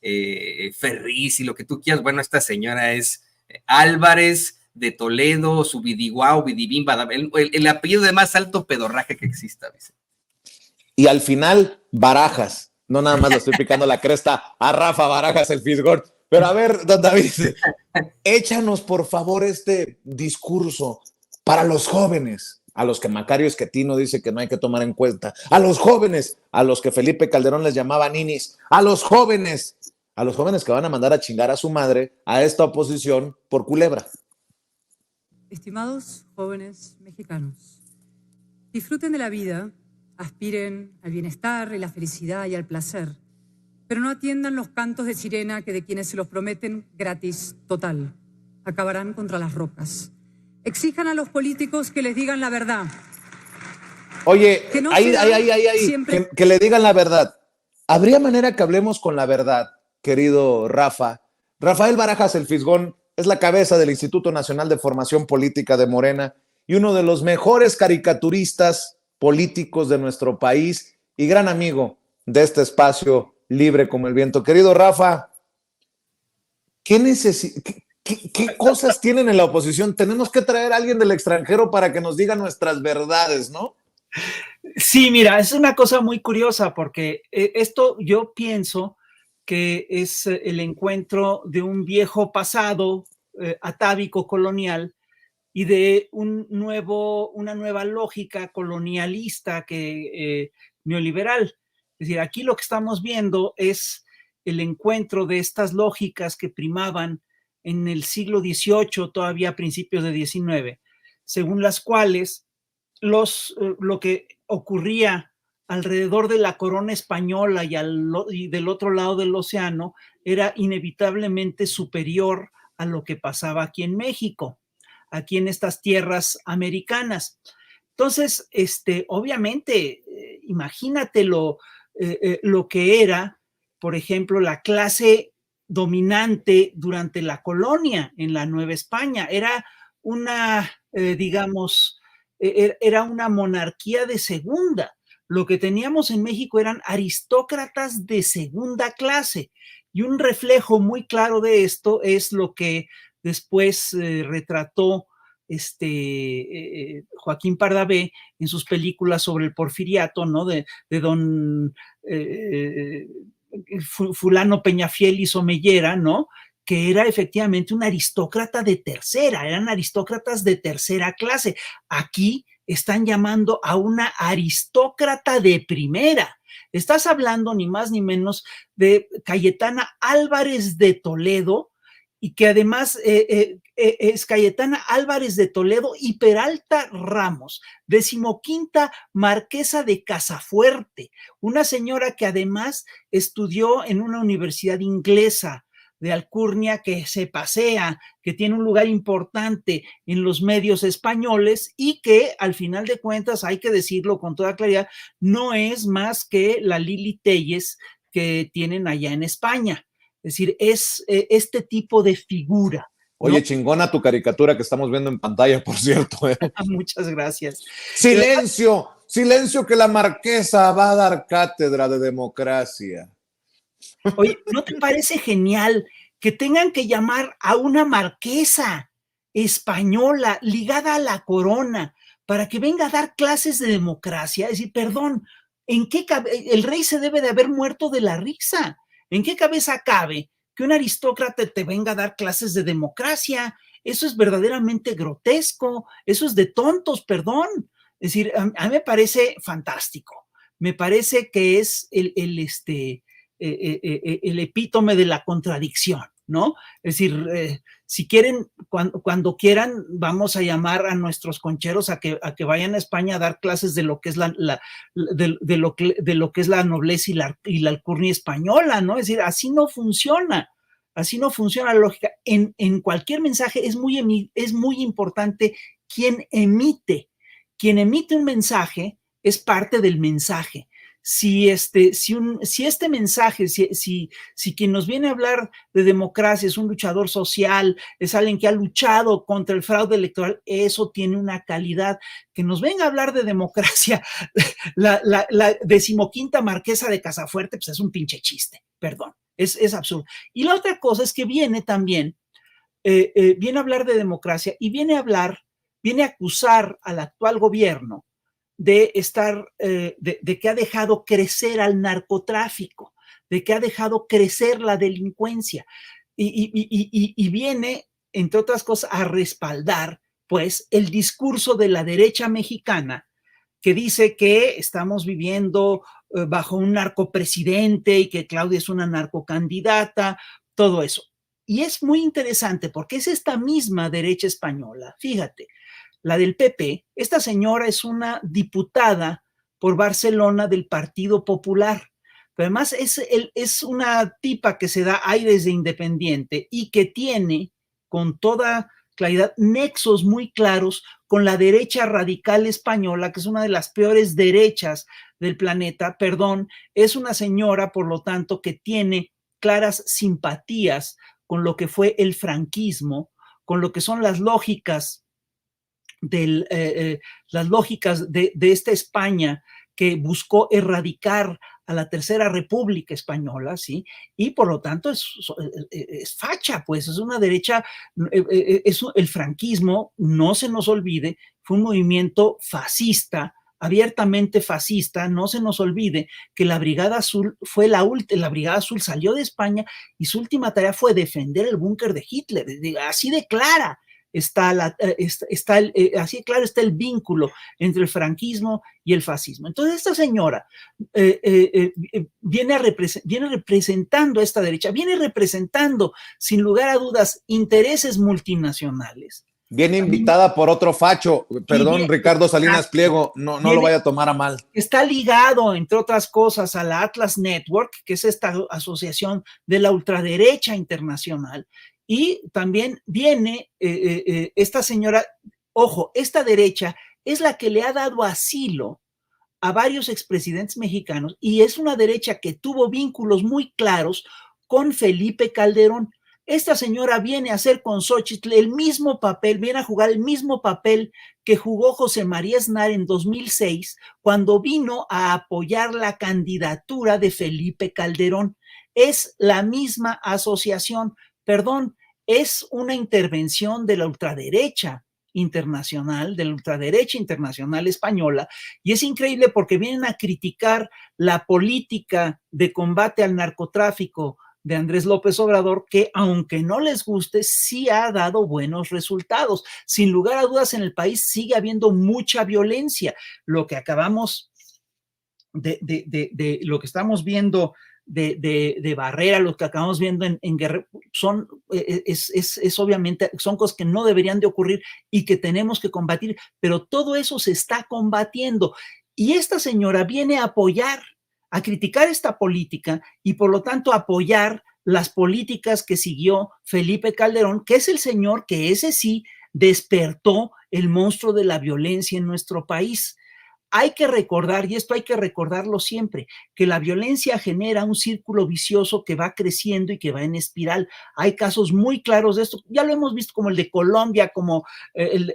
Ferriz y lo que tú quieras. Bueno, esta señora es Álvarez de Toledo, Subidiguao, Vidibimba, el apellido de más alto pedorraje que exista, Vicente. Y al final, Barajas. No nada más le estoy picando la cresta a Rafa Barajas, el Fisgón. Pero a ver, don David, échanos por favor este discurso para los jóvenes, a los que Macario Esquetino dice que no hay que tomar en cuenta, a los jóvenes, a los que Felipe Calderón les llamaba ninis, a los jóvenes que van a mandar a chingar a su madre, a esta oposición por culebra. Estimados jóvenes mexicanos, disfruten de la vida, aspiren al bienestar y la felicidad y al placer, pero no atiendan los cantos de sirena que de quienes se los prometen gratis total acabarán contra las rocas. Exijan a los políticos que les digan la verdad. Oye, que no ahí, siempre... que le digan la verdad. ¿Habría manera que hablemos con la verdad, querido Rafa? Rafael Barajas, el Fisgón, es la cabeza del Instituto Nacional de Formación Política de Morena y uno de los mejores caricaturistas políticos de nuestro país y gran amigo de este espacio libre como el viento. Querido Rafa, ¿qué cosas tienen en la oposición? Tenemos que traer a alguien del extranjero para que nos diga nuestras verdades, ¿no? Sí, mira, es una cosa muy curiosa porque esto yo pienso que es el encuentro de un viejo pasado atávico colonial y de una nueva lógica colonialista neoliberal. Es decir, aquí lo que estamos viendo es el encuentro de estas lógicas que primaban en el siglo XVIII, todavía a principios de XIX, según las cuales lo que ocurría alrededor de la corona española y del otro lado del océano era inevitablemente superior a lo que pasaba aquí en México, aquí en estas tierras americanas. Entonces, obviamente, imagínate lo que era, por ejemplo, la clase dominante durante la colonia en la Nueva España. Era una, digamos, era una monarquía de segunda. Lo que teníamos en México eran aristócratas de segunda clase. Y un reflejo muy claro de esto es lo que después retrató Joaquín Pardavé en sus películas sobre el porfiriato, ¿no? De don fulano Peñafiel y Somellera, ¿no? Que era efectivamente un aristócrata de tercera, eran aristócratas de tercera clase. Aquí están llamando a una aristócrata de primera. Estás hablando ni más ni menos de Cayetana Álvarez de Toledo, y que además es Cayetana Álvarez de Toledo y Peralta Ramos, 15ª marquesa de Casafuerte, una señora que además estudió en una universidad inglesa de alcurnia, que se pasea, que tiene un lugar importante en los medios españoles y que al final de cuentas, hay que decirlo con toda claridad, no es más que la Lili Telles que tienen allá en España. Es decir, es este tipo de figura, ¿no? Oye, chingona tu caricatura que estamos viendo en pantalla, por cierto. Muchas gracias. Silencio, silencio, que la marquesa va a dar cátedra de democracia. Oye, ¿no te parece genial que tengan que llamar a una marquesa española ligada a la corona para que venga a dar clases de democracia? Es decir, perdón, ¿en qué el rey se debe de haber muerto de la risa? ¿En qué cabeza cabe que un aristócrata te venga a dar clases de democracia? Eso es verdaderamente grotesco, eso es de tontos, perdón. Es decir, a mí me parece fantástico. Me parece que es el epítome de la contradicción, ¿no? Es decir, si quieren, cuando quieran, vamos a llamar a nuestros concheros a que vayan a España a dar clases de lo que es de lo que es la nobleza y la alcurnia española, ¿no? Es decir, así no funciona la lógica. En cualquier mensaje es muy importante quien emite un mensaje es parte del mensaje. Si este mensaje, si quien nos viene a hablar de democracia es un luchador social, es alguien que ha luchado contra el fraude electoral, eso tiene una calidad. Que nos venga a hablar de democracia la 15ª marquesa de Casafuerte, pues es un pinche chiste, perdón. Es absurdo. Y la otra cosa es que viene también, viene a hablar de democracia y viene a acusar al actual gobierno de estar, de que ha dejado crecer al narcotráfico, de que ha dejado crecer la delincuencia y viene, entre otras cosas, a respaldar, pues, el discurso de la derecha mexicana que dice que estamos viviendo bajo un narcopresidente y que Claudia es una narcocandidata, todo eso. Y es muy interesante porque es esta misma derecha española, fíjate, la del PP, esta señora es una diputada por Barcelona del Partido Popular, pero además es una tipa que se da aires de independiente y que tiene con toda claridad nexos muy claros con la derecha radical española, que es una de las peores derechas del planeta, perdón, es una señora, por lo tanto, que tiene claras simpatías con lo que fue el franquismo, con lo que son las lógicas de esta España que buscó erradicar a la Tercera República Española, ¿sí? Y por lo tanto es facha, pues es una derecha, el franquismo, no se nos olvide, fue un movimiento fascista, abiertamente fascista, no se nos olvide que la Brigada Azul la Brigada Azul salió de España y su última tarea fue defender el búnker de Hitler, así de clara. Así claro está el vínculo entre el franquismo y el fascismo. Entonces esta señora viene representando a esta derecha, viene representando sin lugar a dudas intereses multinacionales. Viene invitada por otro facho, perdón, Ricardo Salinas Pliego, no lo vaya a tomar a mal. Está ligado, entre otras cosas, a la Atlas Network, que es esta asociación de la ultraderecha internacional. Y también viene esta señora, ojo, esta derecha es la que le ha dado asilo a varios expresidentes mexicanos y es una derecha que tuvo vínculos muy claros con Felipe Calderón. Esta señora viene a hacer con Xóchitl el mismo papel, viene a jugar el mismo papel que jugó José María Aznar en 2006 cuando vino a apoyar la candidatura de Felipe Calderón. Es la misma asociación. Perdón, es una intervención de la ultraderecha internacional, de la ultraderecha internacional española, y es increíble porque vienen a criticar la política de combate al narcotráfico de Andrés López Obrador, que aunque no les guste, sí ha dado buenos resultados. Sin lugar a dudas, en el país sigue habiendo mucha violencia. Lo que acabamos lo que estamos viendo de Barrera, lo que acabamos viendo en Guerrero, es obviamente, son cosas que no deberían de ocurrir y que tenemos que combatir, pero todo eso se está combatiendo. Y esta señora viene a apoyar, a criticar esta política y por lo tanto apoyar las políticas que siguió Felipe Calderón, que es el señor que ese sí despertó el monstruo de la violencia en nuestro país. Hay que recordar, y esto hay que recordarlo siempre, que la violencia genera un círculo vicioso que va creciendo y que va en espiral. Hay casos muy claros de esto, ya lo hemos visto como el de Colombia, como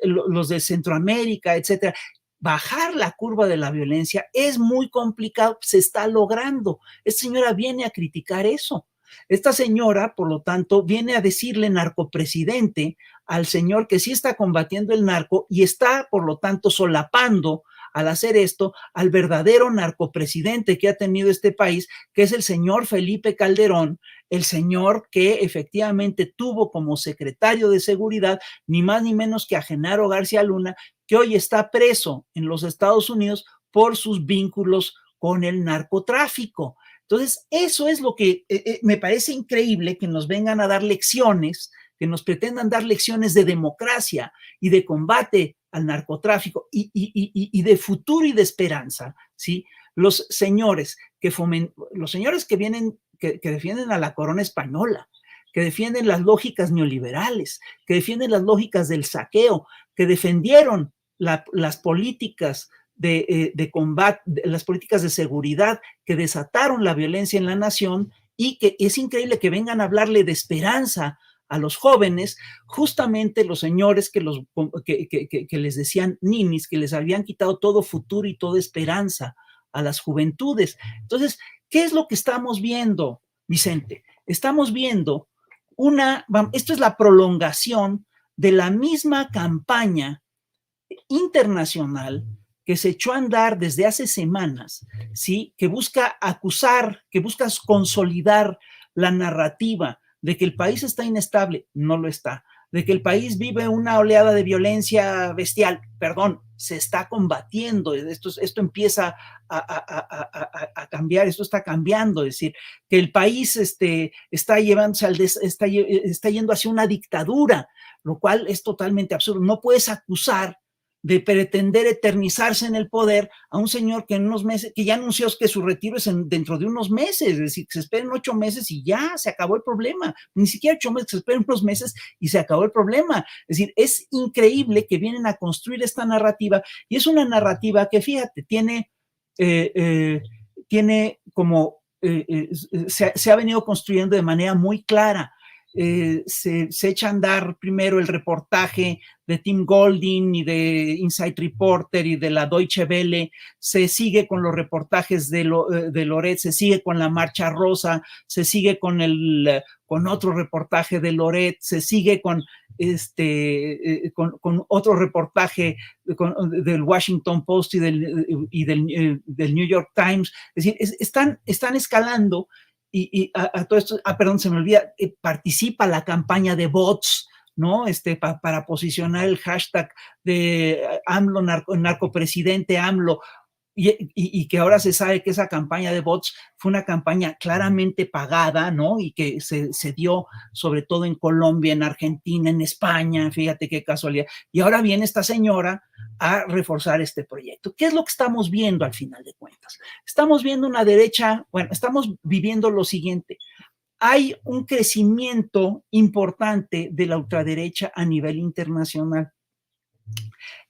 los de Centroamérica, etcétera. Bajar la curva de la violencia es muy complicado, se está logrando. Esta señora viene a criticar eso. Esta señora, por lo tanto, viene a decirle narcopresidente al señor que sí está combatiendo el narco y está, por lo tanto, solapando al hacer esto al verdadero narcopresidente que ha tenido este país, que es el señor Felipe Calderón, el señor que efectivamente tuvo como secretario de seguridad ni más ni menos que a Genaro García Luna, que hoy está preso en los Estados Unidos por sus vínculos con el narcotráfico. Entonces, eso es lo que me parece increíble, que nos vengan a dar lecciones, que nos pretendan dar lecciones de democracia y de combate al narcotráfico y de futuro y de esperanza, ¿sí? Los señores que vienen, que defienden a la corona española, que defienden las lógicas neoliberales, que defienden las lógicas del saqueo, que defendieron las políticas de combate, las políticas de seguridad que desataron la violencia en la nación, y que es increíble que vengan a hablarle de esperanza a los jóvenes, justamente los señores que les decían ninis, que les habían quitado todo futuro y toda esperanza a las juventudes. Entonces, ¿qué es lo que estamos viendo, Vicente? estamos viendo esto es la prolongación de la misma campaña internacional que se echó a andar desde hace semanas, ¿sí? Que busca acusar, que busca consolidar la narrativa de que el país está inestable, no lo está, de que el país vive una oleada de violencia bestial, perdón, se está combatiendo, esto empieza a cambiar, esto está cambiando, es decir, que el país está yendo hacia una dictadura, lo cual es totalmente absurdo. No puedes acusar de pretender eternizarse en el poder a un señor que en unos meses, que ya anunció que su retiro es dentro de unos meses, es decir, que se esperen 8 meses y ya se acabó el problema, ni siquiera 8 meses, que se esperen unos meses y se acabó el problema. Es decir, es increíble que vienen a construir esta narrativa y es una narrativa que, fíjate, se ha venido construyendo de manera muy clara. Se echa a andar primero el reportaje de Tim Golding y de Inside Reporter y de la Deutsche Welle, se sigue con los reportajes de Loret, se sigue con la Marcha Rosa, se sigue con otro reportaje de Loret, se sigue con otro reportaje del Washington Post y del New York Times. Es decir, están escalando. Y a todo esto, perdón, se me olvida, participa la campaña de bots, ¿no? Para posicionar el hashtag de AMLO, narcopresidente AMLO, y que ahora se sabe que esa campaña de bots fue una campaña claramente pagada, ¿no? Y que se dio sobre todo en Colombia, en Argentina, en España, fíjate qué casualidad. Y ahora viene esta señora a reforzar este proyecto. ¿Qué es lo que estamos viendo al final de cuentas? Estamos viendo una derecha, bueno, estamos viviendo lo siguiente. Hay un crecimiento importante de la ultraderecha a nivel internacional.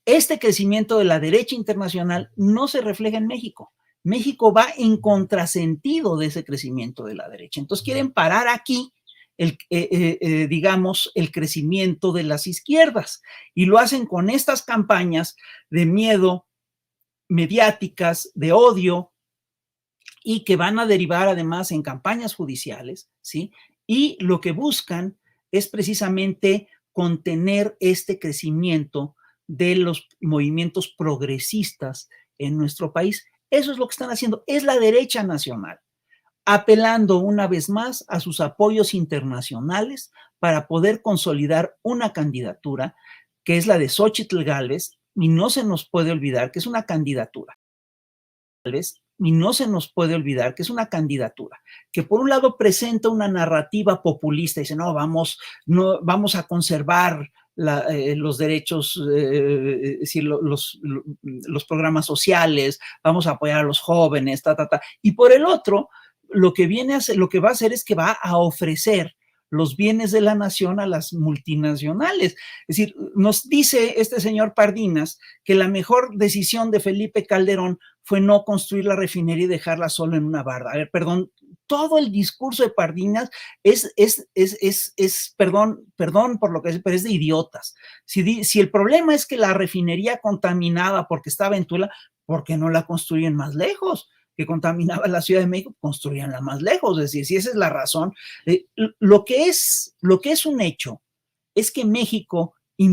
Este crecimiento de la derecha internacional no se refleja en México. México va en contrasentido de ese crecimiento de la derecha. Entonces quieren parar aquí, digamos, el crecimiento de las izquierdas y lo hacen con estas campañas de miedo, mediáticas, de odio y que van a derivar además en campañas judiciales, ¿sí? Y lo que buscan es precisamente contener este crecimiento de los movimientos progresistas en nuestro país. Eso es lo que están haciendo, es la derecha nacional, apelando una vez más a sus apoyos internacionales para poder consolidar una candidatura que es la de Xóchitl Gálvez, y no se nos puede olvidar que es una candidatura. Y no se nos puede olvidar que es una candidatura que por un lado presenta una narrativa populista, dice, no, vamos a conservar los derechos, es decir, los programas sociales, vamos a apoyar a los jóvenes, y por el otro, lo que va a hacer es que va a ofrecer los bienes de la nación a las multinacionales. Es decir, nos dice este señor Pardinas que la mejor decisión de Felipe Calderón fue no construir la refinería y dejarla solo en una barda. A ver, perdón, todo el discurso de Pardinas perdón por lo que es, pero es de idiotas. Si el problema es que la refinería contaminaba porque estaba en Tula, ¿por qué no la construyen más lejos? Que contaminaba la Ciudad de México, construíanla más lejos. Es decir, si esa es la razón, lo que es un hecho es que México, que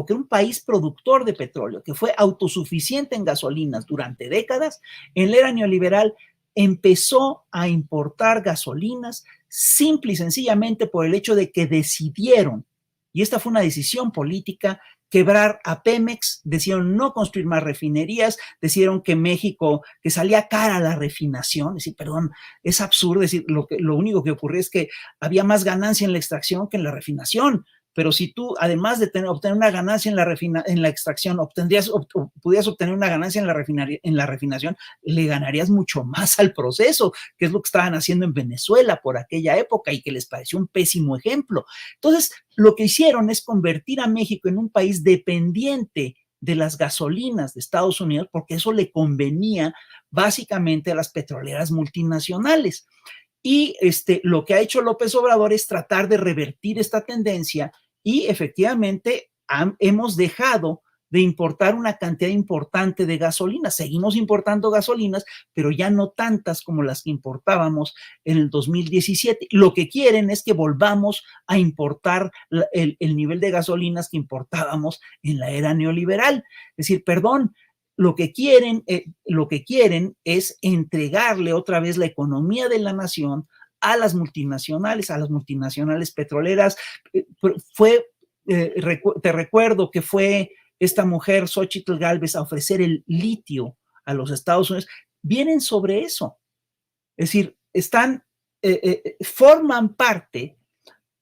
era un país productor de petróleo, que fue autosuficiente en gasolinas durante décadas, en la era neoliberal empezó a importar gasolinas simple y sencillamente por el hecho de que decidieron, y esta fue una decisión política, quebrar a Pemex, decidieron no construir más refinerías, decidieron que México, que salía cara la refinación, es decir, perdón, es absurdo, es decir, lo único que ocurrió es que había más ganancia en la extracción que en la refinación, pero si tú, además de obtener una ganancia en la extracción, pudieras obtener una ganancia en la refinación, le ganarías mucho más al proceso, que es lo que estaban haciendo en Venezuela por aquella época y que les pareció un pésimo ejemplo. Entonces, lo que hicieron es convertir a México en un país dependiente de las gasolinas de Estados Unidos, porque eso le convenía básicamente a las petroleras multinacionales. Y lo que ha hecho López Obrador es tratar de revertir esta tendencia y efectivamente hemos dejado de importar una cantidad importante de gasolina. Seguimos importando gasolinas, pero ya no tantas como las que importábamos en el 2017. Lo que quieren es que volvamos a importar el nivel de gasolinas que importábamos en la era neoliberal. Es decir, perdón, lo que quieren es entregarle otra vez la economía de la nación a las multinacionales petroleras. Te recuerdo que fue esta mujer, Xóchitl Gálvez, a ofrecer el litio a los Estados Unidos. Vienen sobre eso. Es decir, forman parte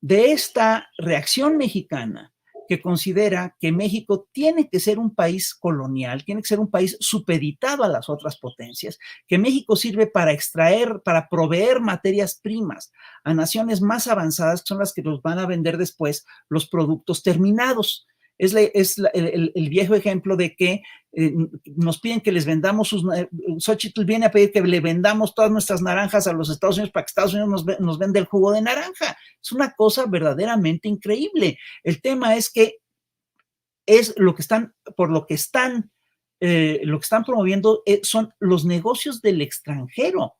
de esta reacción mexicana que considera que México tiene que ser un país colonial, tiene que ser un país supeditado a las otras potencias, que México sirve para extraer, para proveer materias primas a naciones más avanzadas, que son las que nos van a vender después los productos terminados. Es el viejo ejemplo de que nos piden que les vendamos Xóchitl viene a pedir que le vendamos todas nuestras naranjas a los Estados Unidos para que Estados Unidos nos venda el jugo de naranja. Es una cosa verdaderamente increíble. El tema es que es lo que están promoviendo son los negocios del extranjero.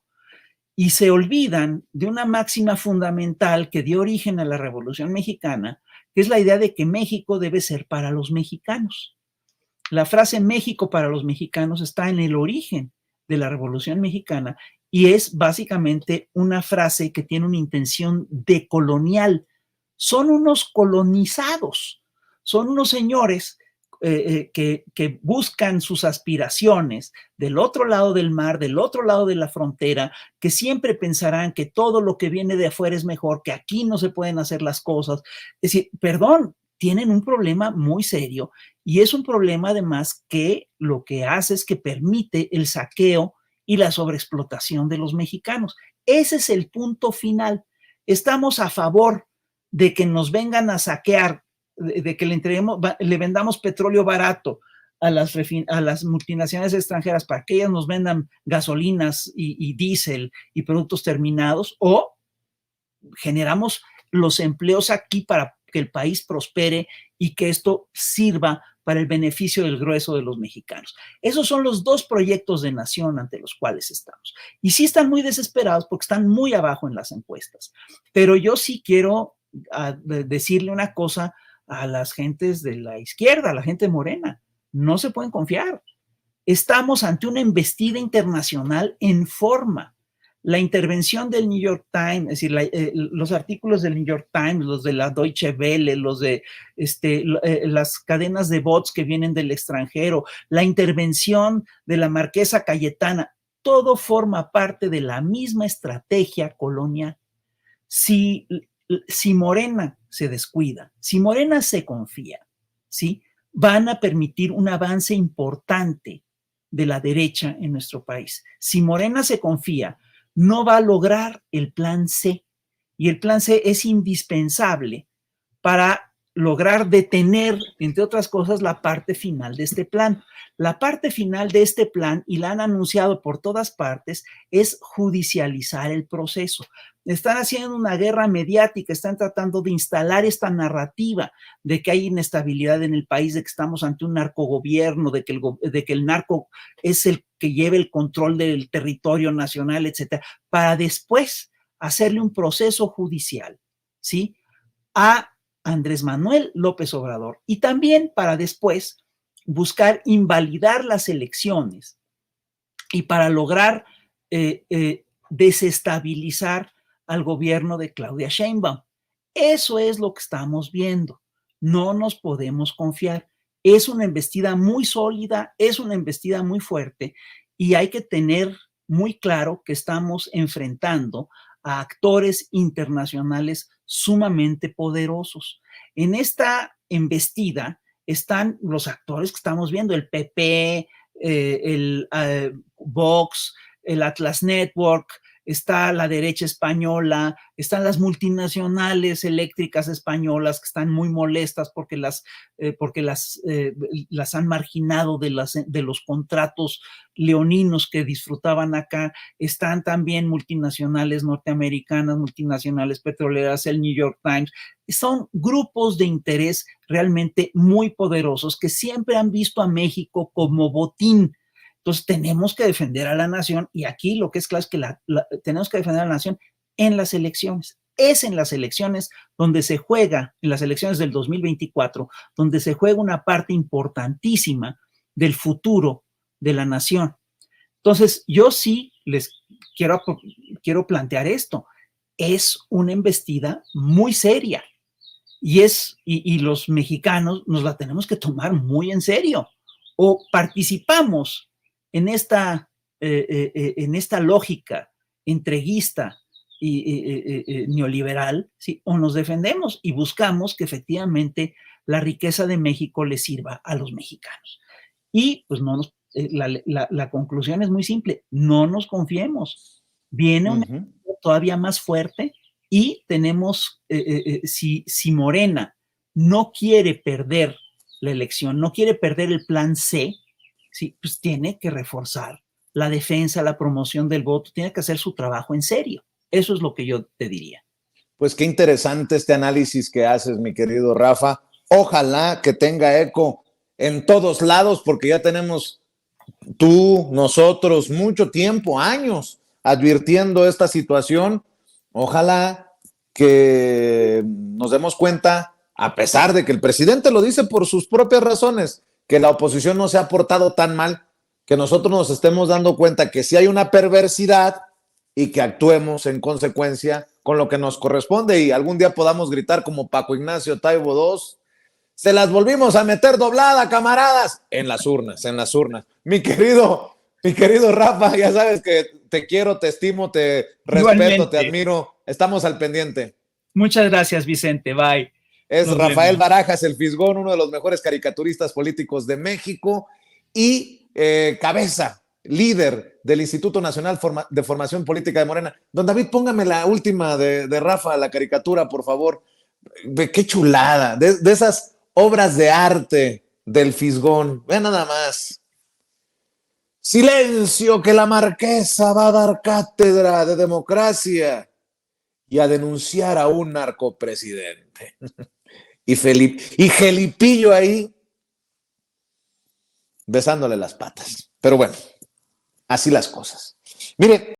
Y se olvidan de una máxima fundamental que dio origen a la Revolución Mexicana, que es la idea de que México debe ser para los mexicanos. La frase México para los mexicanos está en el origen de la Revolución Mexicana y es básicamente una frase que tiene una intención decolonial. Son unos colonizados, son unos señores que buscan sus aspiraciones del otro lado del mar, del otro lado de la frontera, que siempre pensarán que todo lo que viene de afuera es mejor, que aquí no se pueden hacer las cosas. Es decir, perdón, tienen un problema muy serio y es un problema además que lo que hace es que permite el saqueo y la sobreexplotación de los mexicanos. Ese es el punto final. Estamos a favor de que nos vengan a saquear, de que le vendamos petróleo barato a las multinacionales extranjeras para que ellas nos vendan gasolinas y diésel y productos terminados, o generamos los empleos aquí para que el país prospere y que esto sirva para el beneficio del grueso de los mexicanos. Esos son los dos proyectos de nación ante los cuales estamos. Y sí están muy desesperados porque están muy abajo en las encuestas. Pero yo sí quiero decirle una cosa a las gentes de la izquierda, a la gente morena. No se pueden confiar. Estamos ante una embestida internacional en forma. La intervención del New York Times, es decir, los artículos del New York Times, los de la Deutsche Welle, los de las cadenas de bots que vienen del extranjero, la intervención de la marquesa Cayetana, todo forma parte de la misma estrategia colonial. Si Morena se descuida, si Morena se confía, ¿sí?, van a permitir un avance importante de la derecha en nuestro país. Si Morena se confía, no va a lograr el plan C. Y el plan C es indispensable para lograr detener, entre otras cosas, la parte final de este plan. La parte final de este plan, y la han anunciado por todas partes, es judicializar el proceso. Están haciendo una guerra mediática, están tratando de instalar esta narrativa de que hay inestabilidad en el país, de que estamos ante un narcogobierno, de que el narco es el que lleva el control del territorio nacional, etcétera, para después hacerle un proceso judicial, ¿sí?, a Andrés Manuel López Obrador, y también para después buscar invalidar las elecciones y para lograr desestabilizar al gobierno de Claudia Sheinbaum. Eso es lo que estamos viendo. No nos podemos confiar. Es una embestida muy sólida, es una embestida muy fuerte y hay que tener muy claro que estamos enfrentando a actores internacionales sumamente poderosos. En esta embestida están los actores que estamos viendo, el PP, el Vox, el Atlas Network, está la derecha española, están las multinacionales eléctricas españolas que están muy molestas porque las han marginado de los contratos leoninos que disfrutaban acá. Están también multinacionales norteamericanas, multinacionales petroleras, el New York Times. Son grupos de interés realmente muy poderosos que siempre han visto a México como botín. Entonces tenemos que defender a la nación, y aquí lo que es claro es que tenemos que defender a la nación en las elecciones. Es en las elecciones donde se juega, en las elecciones del 2024, donde se juega una parte importantísima del futuro de la nación. Entonces, yo sí les quiero plantear esto. Es una embestida muy seria y los mexicanos nos la tenemos que tomar muy en serio. O participamos en esta lógica entreguista y neoliberal, ¿sí? O nos defendemos y buscamos que efectivamente la riqueza de México le sirva a los mexicanos. Y pues la conclusión es muy simple: no nos confiemos. Viene una todavía más fuerte y tenemos, si Morena no quiere perder la elección, no quiere perder el plan C, ¿sí? Pues tiene que reforzar la defensa, la promoción del voto, tiene que hacer su trabajo en serio. Eso es lo que yo te diría. Pues qué interesante este análisis que haces, mi querido Rafa. Ojalá que tenga eco en todos lados, porque ya tenemos tú, nosotros, mucho tiempo, años, advirtiendo esta situación. Ojalá que nos demos cuenta, a pesar de que el presidente lo dice por sus propias razones, que la oposición no se ha portado tan mal, que nosotros nos estemos dando cuenta que sí hay una perversidad y que actuemos en consecuencia con lo que nos corresponde, y algún día podamos gritar como Paco Ignacio Taibo II: se las volvimos a meter doblada, camaradas, en las urnas, en las urnas. Mi querido Rafa, ya sabes que te quiero, te estimo, te respeto, igualmente, te admiro. Estamos al pendiente. Muchas gracias, Vicente. Bye. Es Rafael Barajas, el Fisgón, uno de los mejores caricaturistas políticos de México y cabeza, líder del Instituto Nacional de Formación Política de Morena. Don David, póngame la última de Rafa, la caricatura, por favor. Qué chulada, de esas obras de arte del Fisgón. Vean nada más. Silencio, que la marquesa va a dar cátedra de democracia y a denunciar a un narcopresidente. Y Gelipillo ahí besándole las patas. Pero bueno, así las cosas. Mire,